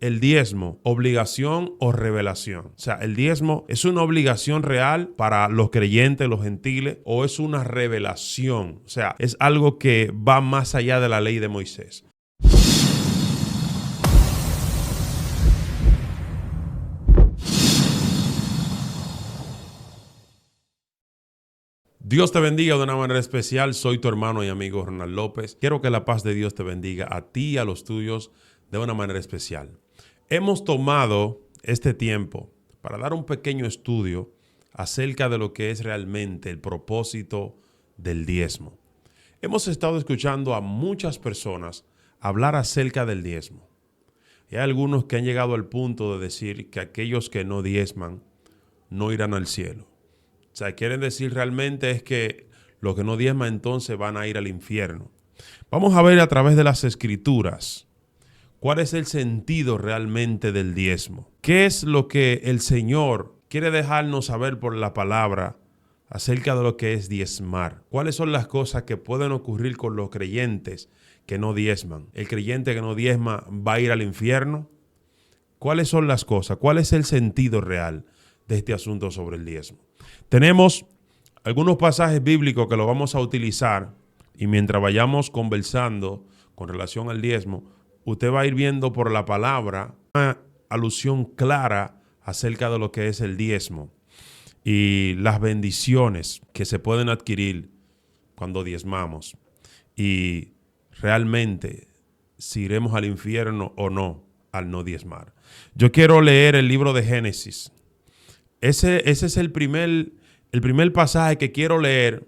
el diezmo, obligación o revelación? O sea, ¿el diezmo es una obligación real para los creyentes, los gentiles, o es una revelación? O sea, es algo que va más allá de la ley de Moisés. Dios te bendiga de una manera especial. Soy tu hermano y amigo Ronald López. Quiero que la paz de Dios te bendiga a ti y a los tuyos de una manera especial. Hemos tomado este tiempo para dar un pequeño estudio acerca de lo que es realmente el propósito del diezmo. Hemos estado escuchando a muchas personas hablar acerca del diezmo. Y hay algunos que han llegado al punto de decir que aquellos que no diezman no irán al cielo. O sea, quieren decir realmente es que los que no diezman entonces van a ir al infierno. Vamos a ver a través de las escrituras cuál es el sentido realmente del diezmo. ¿Qué es lo que el Señor quiere dejarnos saber por la palabra acerca de lo que es diezmar? ¿Cuáles son las cosas que pueden ocurrir con los creyentes que no diezman? ¿El creyente que no diezma va a ir al infierno? ¿Cuáles son las cosas? ¿Cuál es el sentido real de este asunto sobre el diezmo? Tenemos algunos pasajes bíblicos que lo vamos a utilizar y mientras vayamos conversando con relación al diezmo, usted va a ir viendo por la palabra una alusión clara acerca de lo que es el diezmo y las bendiciones que se pueden adquirir cuando diezmamos y realmente si iremos al infierno o no al no diezmar. Yo quiero leer el libro de Génesis. Ese es el primer pasaje que quiero leer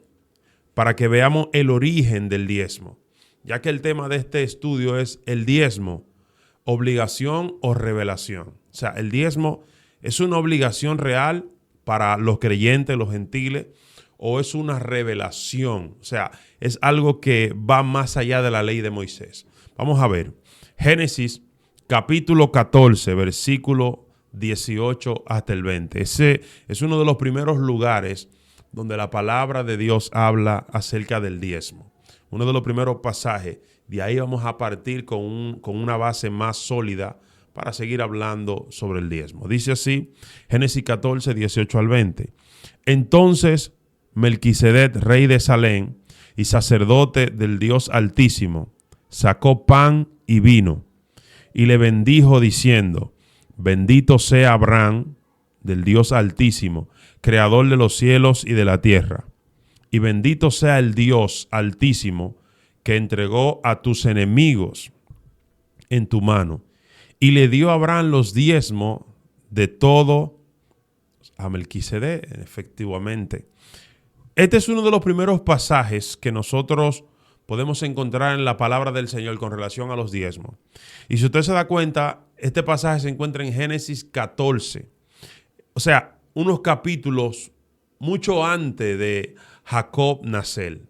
para que veamos el origen del diezmo, ya que el tema de este estudio es el diezmo, obligación o revelación. O sea, el diezmo es una obligación real para los creyentes, los gentiles, o es una revelación. O sea, es algo que va más allá de la ley de Moisés. Vamos a ver. Génesis capítulo 14, versículo 18 hasta el 20. Ese es uno de los primeros lugares donde la palabra de Dios habla acerca del diezmo. Uno de los primeros pasajes. De ahí vamos a partir con una base más sólida para seguir hablando sobre el diezmo. Dice así, Génesis 14, 18 al 20. Entonces Melquisedec, rey de Salem y sacerdote del Dios Altísimo, sacó pan y vino y le bendijo diciendo: bendito sea Abraham del Dios Altísimo, creador de los cielos y de la tierra. Y bendito sea el Dios Altísimo que entregó a tus enemigos en tu mano. Y le dio a Abraham los diezmos de todo a Melquisedec, efectivamente. Este es uno de los primeros pasajes que nosotros podemos encontrar en la palabra del Señor con relación a los diezmos. Y si usted se da cuenta, este pasaje se encuentra en Génesis 14. O sea, unos capítulos mucho antes de Jacob nacer.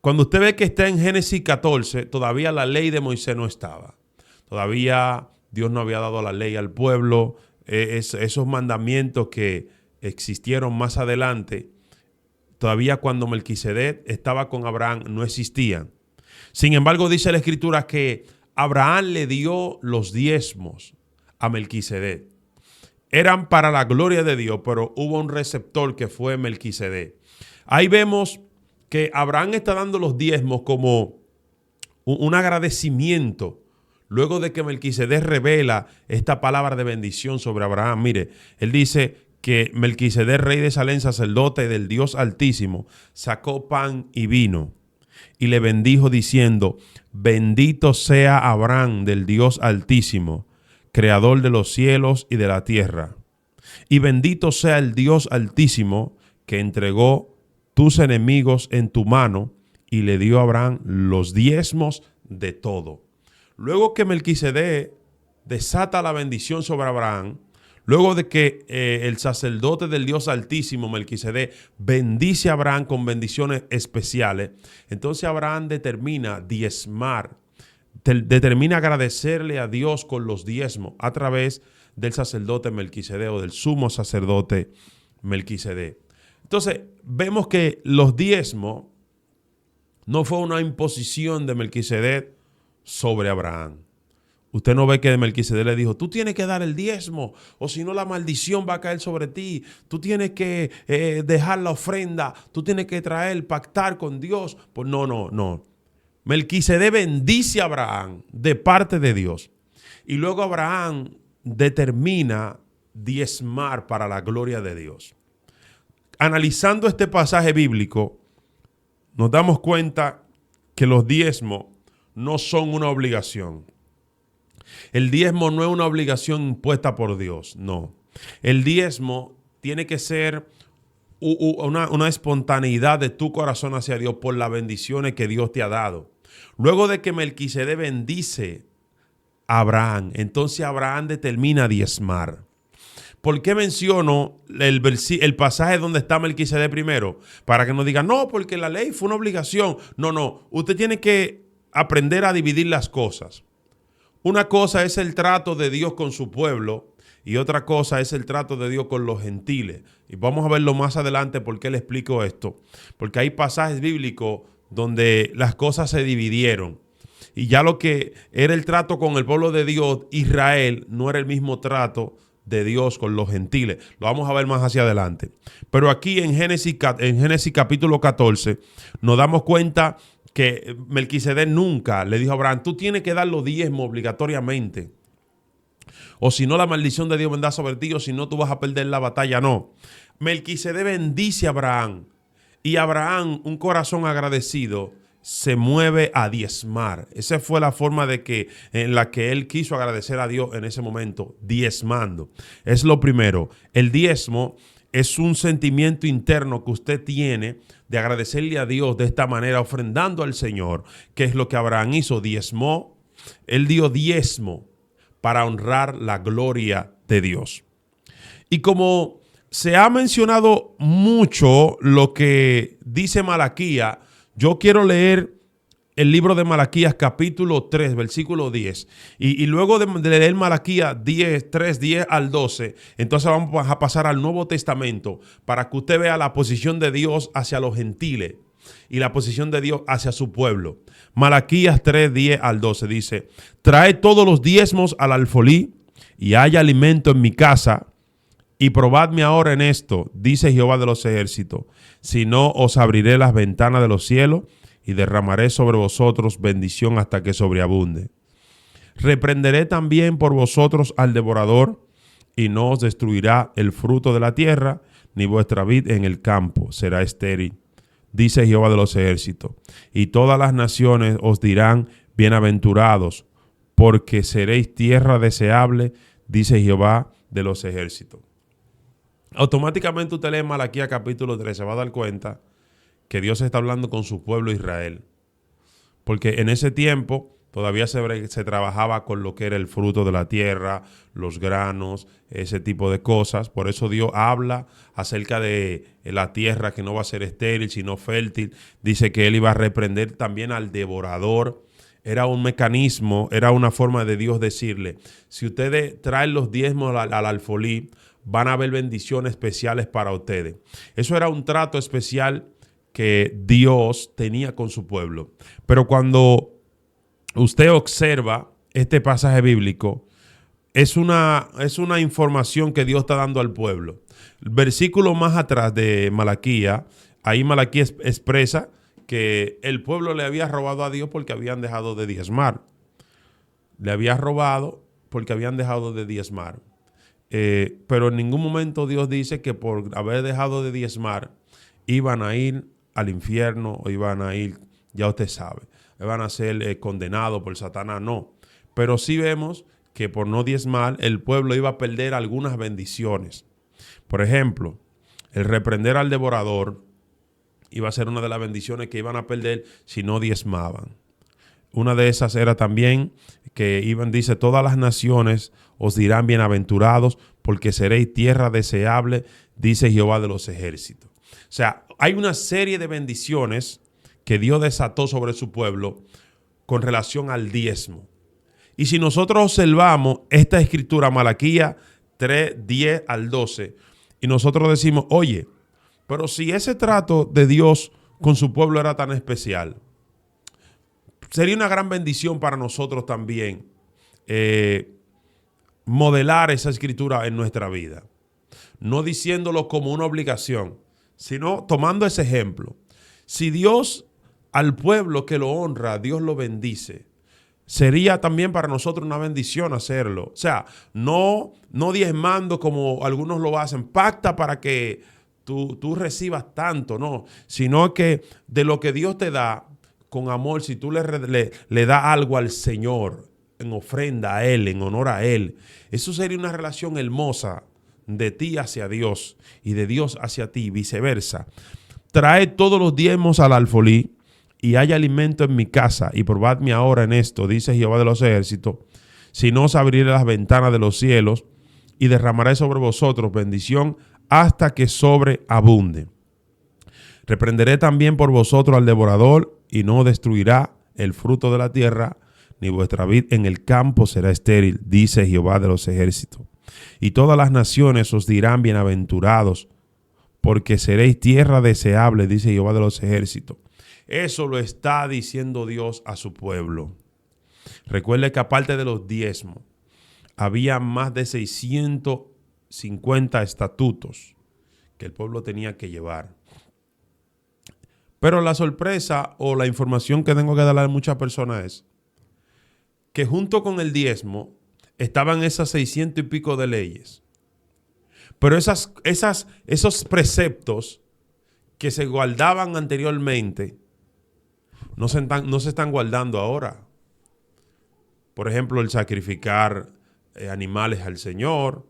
Cuando usted ve que está en Génesis 14, todavía la ley de Moisés no estaba. Todavía Dios no había dado la ley al pueblo. Esos mandamientos que existieron más adelante, todavía cuando Melquisedec estaba con Abraham, no existían. Sin embargo, dice la Escritura que Abraham le dio los diezmos a Melquisedec. Eran para la gloria de Dios, pero hubo un receptor que fue Melquisedec. Ahí vemos que Abraham está dando los diezmos como un agradecimiento luego de que Melquisedec revela esta palabra de bendición sobre Abraham. Mire, él dice que Melquisedec, rey de Salem, sacerdote del Dios Altísimo, sacó pan y vino y le bendijo diciendo: bendito sea Abraham del Dios Altísimo, creador de los cielos y de la tierra. Y bendito sea el Dios Altísimo que entregó tus enemigos en tu mano y le dio a Abraham los diezmos de todo. Luego que Melquisedec desata la bendición sobre Abraham, luego de que el sacerdote del Dios Altísimo, Melquisedec, bendice a Abraham con bendiciones especiales, entonces Abraham determina diezmar, determina agradecerle a Dios con los diezmos a través del sacerdote Melquisedec o del sumo sacerdote Melquisedec. Entonces, vemos que los diezmos no fue una imposición de Melquisedec sobre Abraham. Usted no ve que Melquisedec le dijo, tú tienes que dar el diezmo, o si no la maldición va a caer sobre ti. Tú tienes que dejar la ofrenda, tú tienes que traer, pactar con Dios. Pues no. Melquisedec bendice a Abraham de parte de Dios. Y luego Abraham determina diezmar para la gloria de Dios. Analizando este pasaje bíblico, nos damos cuenta que los diezmos no son una obligación. El diezmo no es una obligación impuesta por Dios, no. El diezmo tiene que ser una espontaneidad de tu corazón hacia Dios por las bendiciones que Dios te ha dado. Luego de que Melquisedec bendice a Abraham, entonces Abraham determina diezmar. ¿Por qué menciono el pasaje donde está Melquisedec primero? Para que no digan, no, porque la ley fue una obligación. No. Usted tiene que aprender a dividir las cosas. Una cosa es el trato de Dios con su pueblo y otra cosa es el trato de Dios con los gentiles. Y vamos a verlo más adelante por qué le explico esto. Porque hay pasajes bíblicos donde las cosas se dividieron. Y ya lo que era el trato con el pueblo de Dios, Israel, no era el mismo trato de Dios con los gentiles. Lo vamos a ver más hacia adelante. Pero aquí en Génesis capítulo 14 nos damos cuenta que Melquisedec nunca le dijo a Abraham, tú tienes que dar los diezmos obligatoriamente. O si no, la maldición de Dios vendrá sobre ti, o si no, tú vas a perder la batalla. No. Melquisedec bendice a Abraham. Y Abraham, un corazón agradecido, se mueve a diezmar. Esa fue la forma en la que él quiso agradecer a Dios en ese momento, diezmando. Es lo primero. El diezmo es un sentimiento interno que usted tiene de agradecerle a Dios de esta manera, ofrendando al Señor, que es lo que Abraham hizo, diezmó. Él dio diezmo para honrar la gloria de Dios. Y como se ha mencionado mucho lo que dice Malaquías, yo quiero leer el libro de Malaquías capítulo 3, versículo 10. Y luego de leer Malaquías 10 al 12, entonces vamos a pasar al Nuevo Testamento para que usted vea la posición de Dios hacia los gentiles y la posición de Dios hacia su pueblo. Malaquías 3, 10 al 12 dice, trae todos los diezmos al alfolí y haya alimento en mi casa. Y probadme ahora en esto, dice Jehová de los ejércitos, si no os abriré las ventanas de los cielos y derramaré sobre vosotros bendición hasta que sobreabunde. Reprenderé también por vosotros al devorador y no os destruirá el fruto de la tierra, ni vuestra vid en el campo será estéril, dice Jehová de los ejércitos. Y todas las naciones os dirán bienaventurados, porque seréis tierra deseable, dice Jehová de los ejércitos. Automáticamente usted lee Malaquías capítulo 3, se va a dar cuenta que Dios está hablando con su pueblo Israel. Porque en ese tiempo todavía se trabajaba con lo que era el fruto de la tierra, los granos, ese tipo de cosas. Por eso Dios habla acerca de la tierra que no va a ser estéril, sino fértil. Dice que Él iba a reprender también al devorador. Era un mecanismo, era una forma de Dios decirle, si ustedes traen los diezmos al alfolí, van a haber bendiciones especiales para ustedes. Eso era un trato especial que Dios tenía con su pueblo. Pero cuando usted observa este pasaje bíblico, es una información que Dios está dando al pueblo. El versículo más atrás de Malaquías, ahí Malaquías expresa que el pueblo le había robado a Dios porque habían dejado de diezmar. Le había robado porque habían dejado de diezmar. Pero en ningún momento Dios dice que por haber dejado de diezmar iban a ir al infierno o iban a ir, ya usted sabe, iban a ser condenados por Satanás, no. Pero sí vemos que por no diezmar el pueblo iba a perder algunas bendiciones. Por ejemplo, el reprender al devorador iba a ser una de las bendiciones que iban a perder si no diezmaban. Una de esas era también que dice, todas las naciones os dirán bienaventurados porque seréis tierra deseable, dice Jehová de los ejércitos. O sea, hay una serie de bendiciones que Dios desató sobre su pueblo con relación al diezmo. Y si nosotros observamos esta escritura, Malaquías 3, 10 al 12, y nosotros decimos, oye, pero si ese trato de Dios con su pueblo era tan especial, sería una gran bendición para nosotros también modelar esa escritura en nuestra vida. No diciéndolo como una obligación, sino tomando ese ejemplo. Si Dios al pueblo que lo honra, Dios lo bendice, sería también para nosotros una bendición hacerlo. O sea, no diezmando como algunos lo hacen, pacta para que tú recibas tanto, no, sino que de lo que Dios te da, con amor, si tú le das algo al Señor, en ofrenda a Él, en honor a Él, eso sería una relación hermosa de ti hacia Dios y de Dios hacia ti, viceversa. Trae todos los diezmos al alfolí y haya alimento en mi casa, y probadme ahora en esto, dice Jehová de los ejércitos, si no os abriré las ventanas de los cielos y derramaré sobre vosotros bendición hasta que sobreabunde. Reprenderé también por vosotros al devorador y no destruirá el fruto de la tierra, ni vuestra vid en el campo será estéril, dice Jehová de los ejércitos. Y todas las naciones os dirán bienaventurados, porque seréis tierra deseable, dice Jehová de los ejércitos. Eso lo está diciendo Dios a su pueblo. Recuerde que aparte de los diezmos, había más de 650 estatutos que el pueblo tenía que llevar. Pero la sorpresa o la información que tengo que darle a muchas personas es que junto con el diezmo estaban esas 600 y pico de leyes. Pero esos preceptos que se guardaban anteriormente no se están guardando ahora. Por ejemplo, el sacrificar animales al Señor,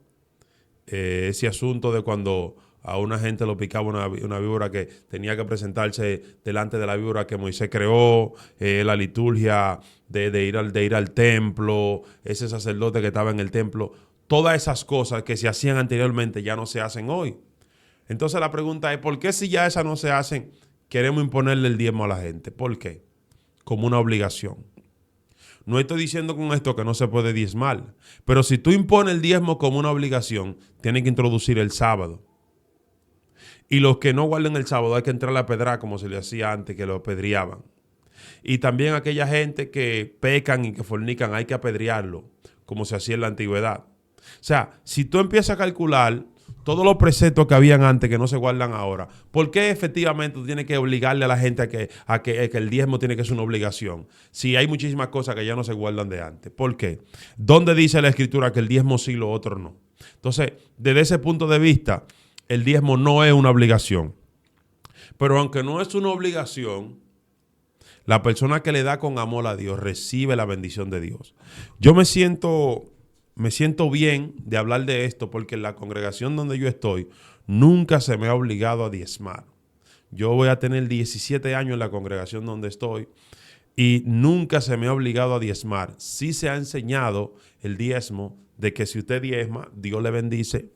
ese asunto de cuando a una gente lo picaba una víbora que tenía que presentarse delante de la víbora que Moisés creó, la liturgia de ir al templo, ese sacerdote que estaba en el templo, todas esas cosas que se hacían anteriormente ya no se hacen hoy. Entonces la pregunta es, ¿por qué si ya esas no se hacen, queremos imponerle el diezmo a la gente? ¿Por qué? Como una obligación. No estoy diciendo con esto que no se puede diezmar, pero si tú impones el diezmo como una obligación, tienes que introducir el sábado. Y los que no guarden el sábado hay que entrar a la pedra como se le hacía antes, que lo apedreaban. Y también aquella gente que pecan y que fornican, hay que apedrearlo, como se hacía en la antigüedad. O sea, si tú empiezas a calcular todos los preceptos que habían antes que no se guardan ahora, ¿por qué efectivamente tú tienes que obligarle a la gente a que el diezmo tiene que ser una obligación? Si hay muchísimas cosas que ya no se guardan de antes. ¿Por qué? ¿Dónde dice la Escritura que el diezmo sí, lo otro no? Entonces, desde ese punto de vista, el diezmo no es una obligación. Pero aunque no es una obligación, la persona que le da con amor a Dios recibe la bendición de Dios. Yo me siento bien de hablar de esto porque en la congregación donde yo estoy nunca se me ha obligado a diezmar. Yo voy a tener 17 años en la congregación donde estoy y nunca se me ha obligado a diezmar. Sí se ha enseñado el diezmo de que si usted diezma, Dios le bendice.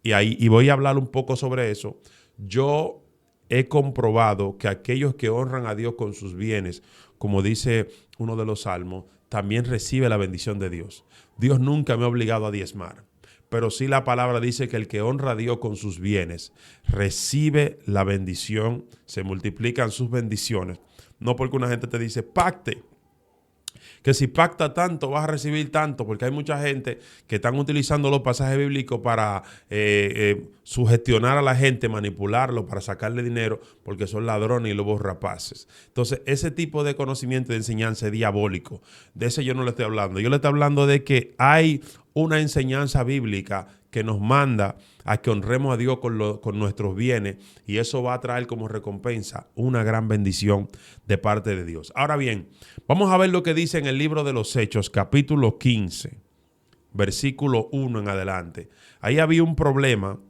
Y voy a hablar un poco sobre eso. Yo he comprobado que aquellos que honran a Dios con sus bienes, como dice uno de los salmos, también recibe la bendición de Dios. Dios nunca me ha obligado a diezmar, pero sí la palabra dice que el que honra a Dios con sus bienes recibe la bendición, se multiplican sus bendiciones. No porque una gente te dice, pacte, que si pacta tanto vas a recibir tanto, porque hay mucha gente que están utilizando los pasajes bíblicos para sugestionar a la gente, manipularlo, para sacarle dinero, porque son ladrones y lobos rapaces. Entonces, ese tipo de conocimiento y de enseñanza es diabólico. De ese yo no le estoy hablando. Yo le estoy hablando de que hay una enseñanza bíblica que nos manda a que honremos a Dios con nuestros bienes, y eso va a traer como recompensa una gran bendición de parte de Dios. Ahora bien, vamos a ver lo que dice en el libro de los Hechos, capítulo 15, versículo 1 en adelante. Ahí había un problema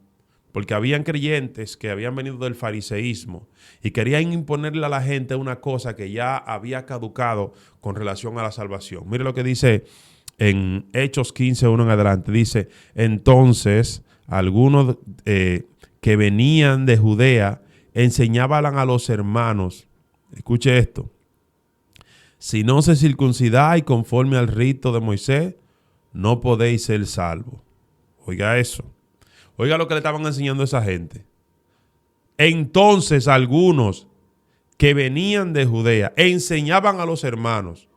porque habían creyentes que habían venido del fariseísmo y querían imponerle a la gente una cosa que ya había caducado con relación a la salvación. Mire lo que dice en Hechos 15, 1 en adelante. Dice, entonces algunos que venían de Judea enseñaban a los hermanos, escuche esto, si no se circuncidáis conforme al rito de Moisés, no podéis ser salvos. Oiga eso. Oiga lo que le estaban enseñando a esa gente. Entonces algunos que venían de Judea enseñaban a los hermanos,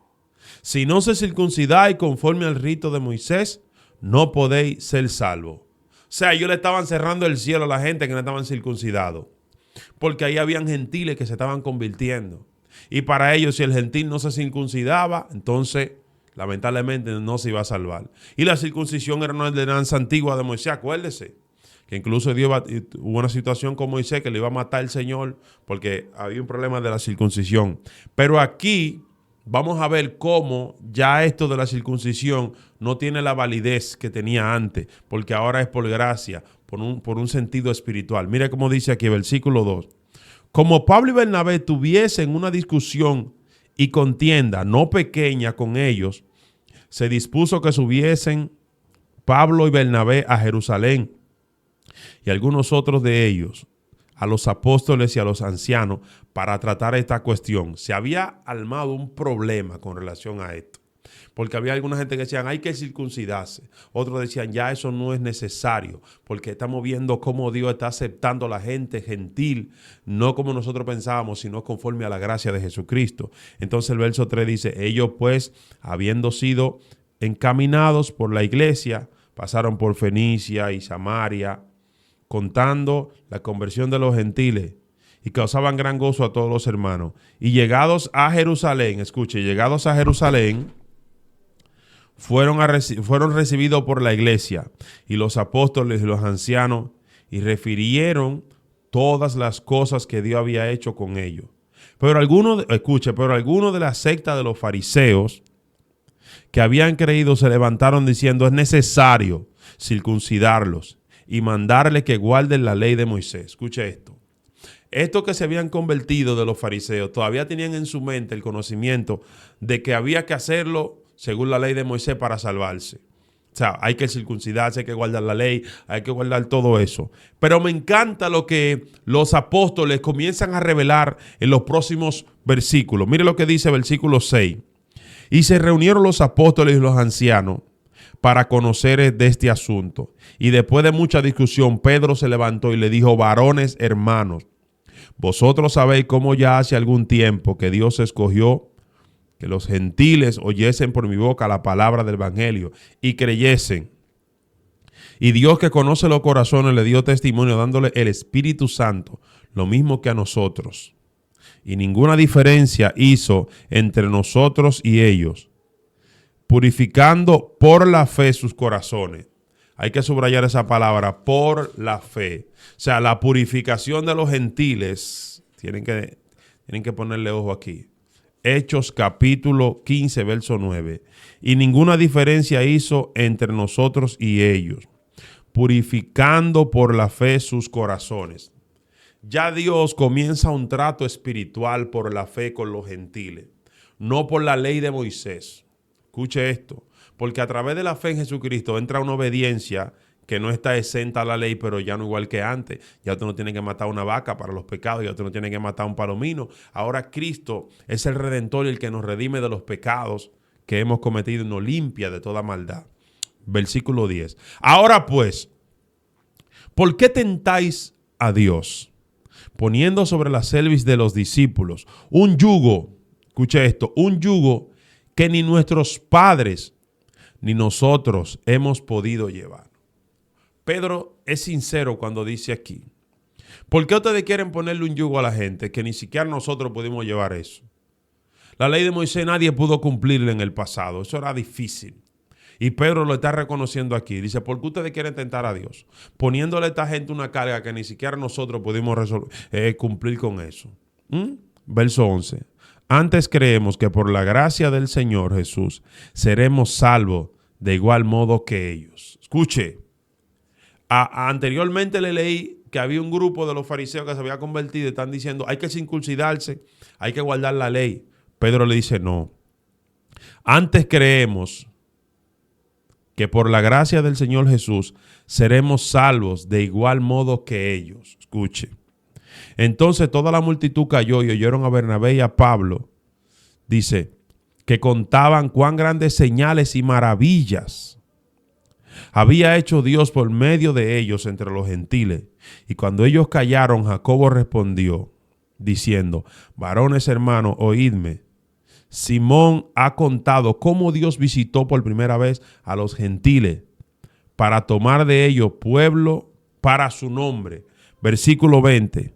Si no se circuncidáis conforme al rito de Moisés, no podéis ser salvos. O sea, ellos le estaban cerrando el cielo a la gente que no estaban circuncidados. Porque ahí habían gentiles que se estaban convirtiendo. Y para ellos, si el gentil no se circuncidaba, entonces, lamentablemente, no se iba a salvar. Y la circuncisión era una ordenanza antigua de Moisés, acuérdese. Que incluso hubo una situación con Moisés que le iba a matar el Señor porque había un problema de la circuncisión. Pero aquí vamos a ver cómo ya esto de la circuncisión no tiene la validez que tenía antes, porque ahora es por gracia, por un sentido espiritual. Mira cómo dice aquí, versículo 2. Como Pablo y Bernabé tuviesen una discusión y contienda no pequeña con ellos, se dispuso que subiesen Pablo y Bernabé a Jerusalén y algunos otros de ellos a los apóstoles y a los ancianos para tratar esta cuestión. Se había armado un problema con relación a esto, porque había alguna gente que decían hay que circuncidarse, otros decían ya eso no es necesario, porque estamos viendo cómo Dios está aceptando a la gente gentil, no como nosotros pensábamos, sino conforme a la gracia de Jesucristo. Entonces el verso 3 dice, ellos pues, habiendo sido encaminados por la iglesia, pasaron por Fenicia y Samaria, contando la conversión de los gentiles, y causaban gran gozo a todos los hermanos. Y llegados a Jerusalén, escuche, llegados a Jerusalén, fueron recibidos por la iglesia y los apóstoles y los ancianos, y refirieron todas las cosas que Dios había hecho con ellos. Pero algunos de la secta de los fariseos que habían creído se levantaron diciendo, es necesario circuncidarlos y mandarle que guarden la ley de Moisés. Escuche esto. Estos que se habían convertido de los fariseos todavía tenían en su mente el conocimiento de que había que hacerlo según la ley de Moisés para salvarse. O sea, hay que circuncidarse, hay que guardar la ley, hay que guardar todo eso. Pero me encanta lo que los apóstoles comienzan a revelar en los próximos versículos. Mire lo que dice el versículo 6. Y se reunieron los apóstoles y los ancianos para conocer de este asunto. Y después de mucha discusión, Pedro se levantó y le dijo, varones hermanos, vosotros sabéis cómo ya hace algún tiempo que Dios escogió que los gentiles oyesen por mi boca la palabra del evangelio y creyesen. Y Dios, que conoce los corazones, le dio testimonio dándole el Espíritu Santo, lo mismo que a nosotros. Y ninguna diferencia hizo entre nosotros y ellos, purificando por la fe sus corazones. Hay que subrayar esa palabra, por la fe. O sea, la purificación de los gentiles, tienen que ponerle ojo aquí. Hechos capítulo 15, verso 9. Y ninguna diferencia hizo entre nosotros y ellos, purificando por la fe sus corazones. Ya Dios comienza un trato espiritual por la fe con los gentiles, no por la ley de Moisés. Escuche esto, porque a través de la fe en Jesucristo entra una obediencia que no está exenta a la ley, pero ya no igual que antes. Ya tú no tienes que matar una vaca para los pecados, ya tú no tienes que matar un palomino. Ahora Cristo es el Redentor y el que nos redime de los pecados que hemos cometido y nos limpia de toda maldad. Versículo 10. Ahora pues, ¿por qué tentáis a Dios, poniendo sobre la cerviz de los discípulos un yugo, escuche esto, un yugo que ni nuestros padres ni nosotros hemos podido llevar? Pedro es sincero cuando dice aquí, ¿por qué ustedes quieren ponerle un yugo a la gente que ni siquiera nosotros pudimos llevar eso? La ley de Moisés nadie pudo cumplirla en el pasado, eso era difícil. Y Pedro lo está reconociendo aquí. Dice, ¿por qué ustedes quieren tentar a Dios? Poniéndole a esta gente una carga que ni siquiera nosotros pudimos cumplir con eso. Verso 11. Antes creemos que por la gracia del Señor Jesús seremos salvos de igual modo que ellos. Escuche. Anteriormente le leí que había un grupo de los fariseos que se había convertido y están diciendo hay que circuncidarse, hay que guardar la ley. Pedro le dice no. Antes creemos que por la gracia del Señor Jesús seremos salvos de igual modo que ellos. Escuche. Entonces toda la multitud cayó y oyeron a Bernabé y a Pablo. Dice que contaban cuán grandes señales y maravillas había hecho Dios por medio de ellos entre los gentiles. Y cuando ellos callaron, Jacobo respondió, diciendo, varones hermanos, oídme. Simón ha contado cómo Dios visitó por primera vez a los gentiles para tomar de ellos pueblo para su nombre. Versículo 20,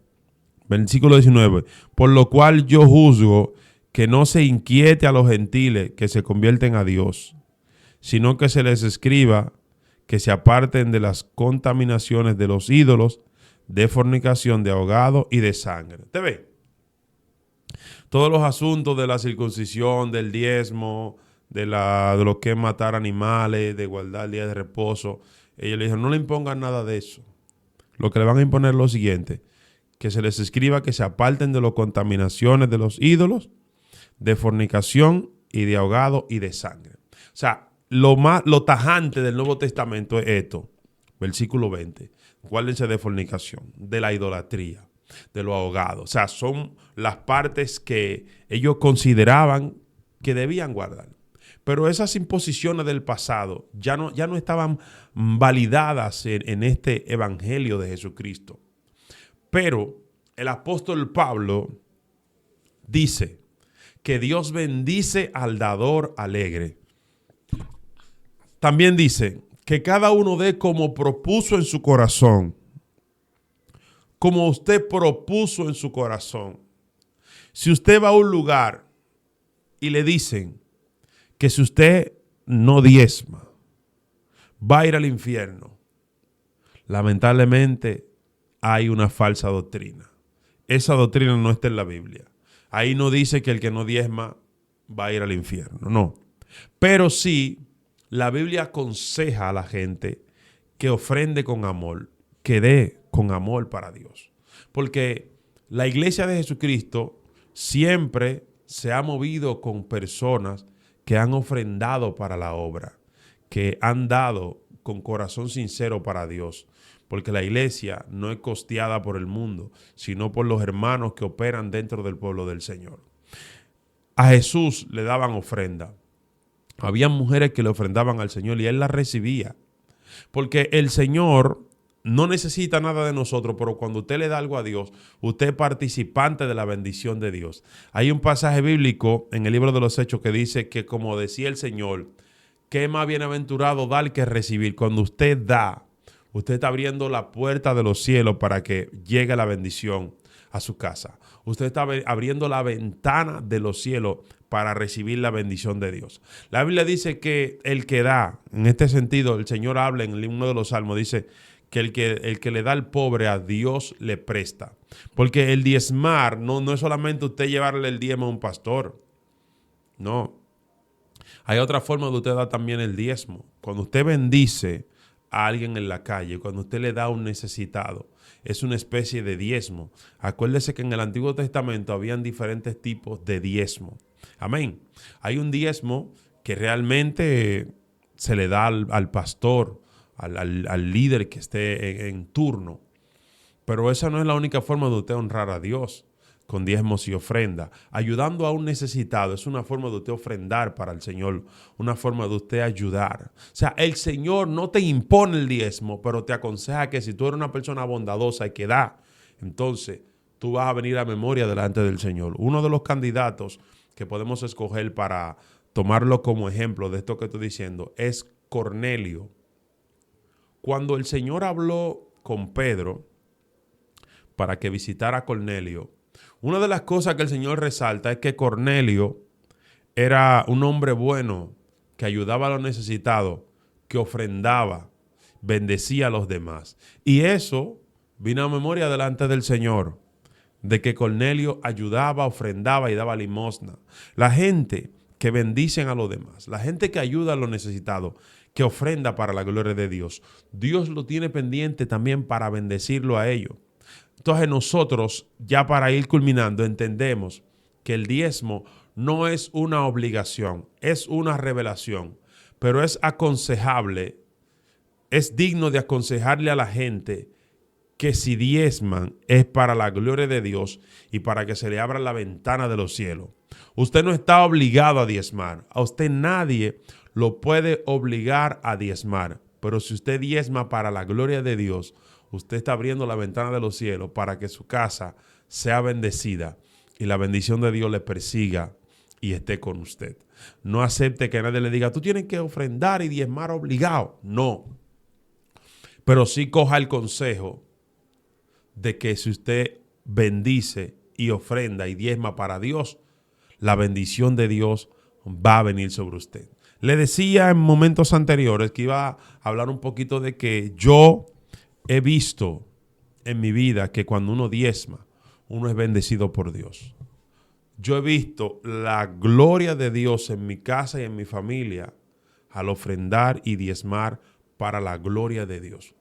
versículo 19. Por lo cual yo juzgo que no se inquiete a los gentiles que se convierten a Dios, sino que se les escriba que se aparten de las contaminaciones de los ídolos, de fornicación, de ahogado y de sangre. ¿Te ve? Todos los asuntos de la circuncisión, del diezmo, de lo que es matar animales, de guardar días de reposo, ellos le dijeron, no le impongan nada de eso. Lo que le van a imponer es lo siguiente, que se les escriba que se aparten de las contaminaciones de los ídolos, de fornicación y de ahogado y de sangre. O sea, lo tajante del Nuevo Testamento es esto, versículo 20. Guárdense de fornicación, de la idolatría, de lo ahogado. O sea, son las partes que ellos consideraban que debían guardar. Pero esas imposiciones del pasado ya no estaban validadas en este evangelio de Jesucristo. Pero el apóstol Pablo dice que Dios bendice al dador alegre. También dice que cada uno dé como propuso en su corazón. Como usted propuso en su corazón. Si usted va a un lugar y le dicen que si usted no diezma, va a ir al infierno, lamentablemente hay una falsa doctrina. Esa doctrina no está en la Biblia. Ahí no dice que el que no diezma va a ir al infierno, no. Pero sí, la Biblia aconseja a la gente que ofrende con amor, que dé con amor para Dios. Porque la iglesia de Jesucristo siempre se ha movido con personas que han ofrendado para la obra, que han dado con corazón sincero para Dios. Porque la iglesia no es costeada por el mundo, sino por los hermanos que operan dentro del pueblo del Señor. A Jesús le daban ofrenda. Había mujeres que le ofrendaban al Señor y Él las recibía. Porque el Señor no necesita nada de nosotros, pero cuando usted le da algo a Dios, usted es participante de la bendición de Dios. Hay un pasaje bíblico en el libro de los Hechos que dice que, como decía el Señor, que es más bienaventurado dar que recibir. Cuando usted da, usted está abriendo la puerta de los cielos para que llegue la bendición a su casa. Usted está abriendo la ventana de los cielos para recibir la bendición de Dios. La Biblia dice que el que da, en este sentido, el Señor habla en uno de los salmos, dice que el que le da al pobre a Dios le presta. Porque el diezmar no es solamente usted llevarle el diezmo a un pastor. No. Hay otra forma de usted dar también el diezmo. Cuando usted bendice a alguien en la calle, cuando usted le da a un necesitado, es una especie de diezmo. Acuérdese que en el Antiguo Testamento habían diferentes tipos de diezmo. Amén. Hay un diezmo que realmente se le da al pastor, al líder que esté en turno. Pero esa no es la única forma de usted honrar a Dios, con diezmos y ofrenda. Ayudando a un necesitado es una forma de usted ofrendar para el Señor, una forma de usted ayudar. O sea, el Señor no te impone el diezmo, pero te aconseja que si tú eres una persona bondadosa y que da, entonces tú vas a venir a memoria delante del Señor. Uno de los candidatos que podemos escoger para tomarlo como ejemplo de esto que estoy diciendo es Cornelio. Cuando el Señor habló con Pedro para que visitara a Cornelio, una de las cosas que el Señor resalta es que Cornelio era un hombre bueno, que ayudaba a los necesitados, que ofrendaba, bendecía a los demás. Y eso vino a memoria delante del Señor, de que Cornelio ayudaba, ofrendaba y daba limosna. La gente que bendicen a los demás, la gente que ayuda a los necesitados, que ofrenda para la gloria de Dios, Dios lo tiene pendiente también para bendecirlo a ellos. Entonces nosotros, ya para ir culminando, entendemos que el diezmo no es una obligación, es una revelación, pero es aconsejable, es digno de aconsejarle a la gente que si diezman es para la gloria de Dios y para que se le abra la ventana de los cielos. Usted no está obligado a diezmar, a usted nadie lo puede obligar a diezmar, pero si usted diezma para la gloria de Dios, usted está abriendo la ventana de los cielos para que su casa sea bendecida y la bendición de Dios le persiga y esté con usted. No acepte que nadie le diga, tú tienes que ofrendar y diezmar obligado. No. Pero sí coja el consejo de que si usted bendice y ofrenda y diezma para Dios, la bendición de Dios va a venir sobre usted. Le decía en momentos anteriores que iba a hablar un poquito de que yo he visto en mi vida que cuando uno diezma, uno es bendecido por Dios. Yo he visto la gloria de Dios en mi casa y en mi familia al ofrendar y diezmar para la gloria de Dios.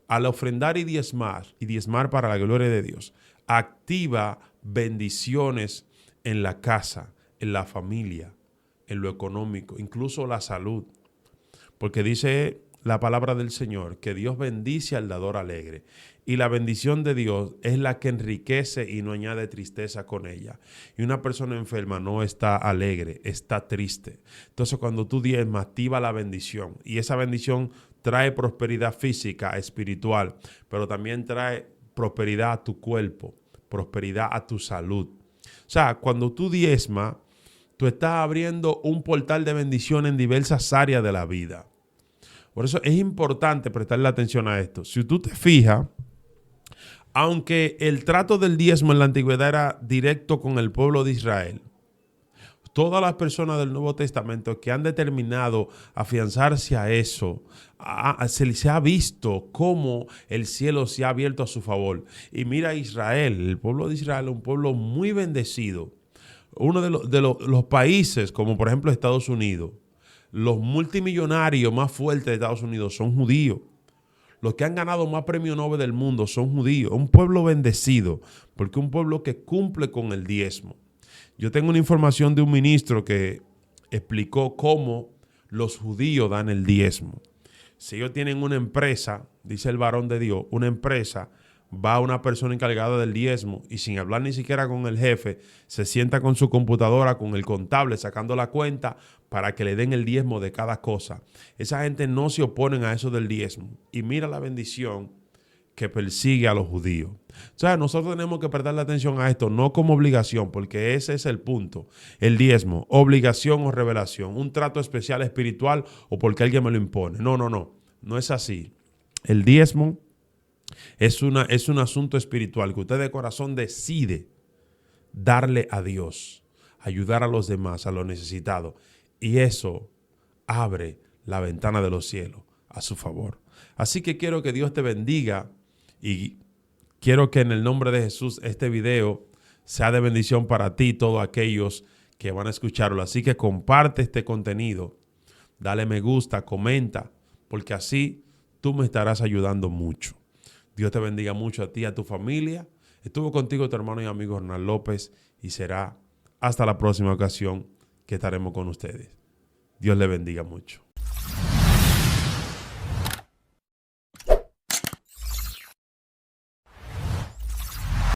Al ofrendar y diezmar para la gloria de Dios, activa bendiciones en la casa, en la familia, en lo económico, incluso la salud. Porque dice la palabra del Señor que Dios bendice al dador alegre. Y la bendición de Dios es la que enriquece y no añade tristeza con ella. Y una persona enferma no está alegre, está triste. Entonces cuando tú diezmas, activa la bendición. Y esa bendición trae prosperidad física, espiritual, pero también trae prosperidad a tu cuerpo, prosperidad a tu salud. O sea, cuando tú diezmas, tú estás abriendo un portal de bendición en diversas áreas de la vida. Por eso es importante prestarle atención a esto. Si tú te fijas, aunque el trato del diezmo en la antigüedad era directo con el pueblo de Israel, todas las personas del Nuevo Testamento que han determinado afianzarse a eso, se ha visto cómo el cielo se ha abierto a su favor. Y mira Israel, el pueblo de Israel es un pueblo muy bendecido. Uno de los países, como por ejemplo Estados Unidos, los multimillonarios más fuertes de Estados Unidos son judíos. Los que han ganado más premios Nobel del mundo son judíos. Un pueblo bendecido, porque un pueblo que cumple con el diezmo. Yo tengo una información de un ministro que explicó cómo los judíos dan el diezmo. Si ellos tienen una empresa, dice el varón de Dios, una empresa, va una persona encargada del diezmo y sin hablar ni siquiera con el jefe, se sienta con su computadora, con el contable, sacando la cuenta para que le den el diezmo de cada cosa. Esa gente no se oponen a eso del diezmo. Y mira la bendición que persigue a los judíos. O sea, nosotros tenemos que prestarle atención a esto, no como obligación, porque ese es el punto. El diezmo, obligación o revelación, un trato especial espiritual o porque alguien me lo impone. No, no es así. El diezmo es un asunto espiritual que usted de corazón decide darle a Dios, ayudar a los demás, a los necesitados. Y eso abre la ventana de los cielos a su favor. Así que quiero que Dios te bendiga y quiero que en el nombre de Jesús este video sea de bendición para ti y todos aquellos que van a escucharlo. Así que comparte este contenido, dale me gusta, comenta, porque así tú me estarás ayudando mucho. Dios te bendiga mucho a ti y a tu familia. Estuvo contigo tu hermano y amigo Hernán López y será hasta la próxima ocasión que estaremos con ustedes. Dios le bendiga mucho.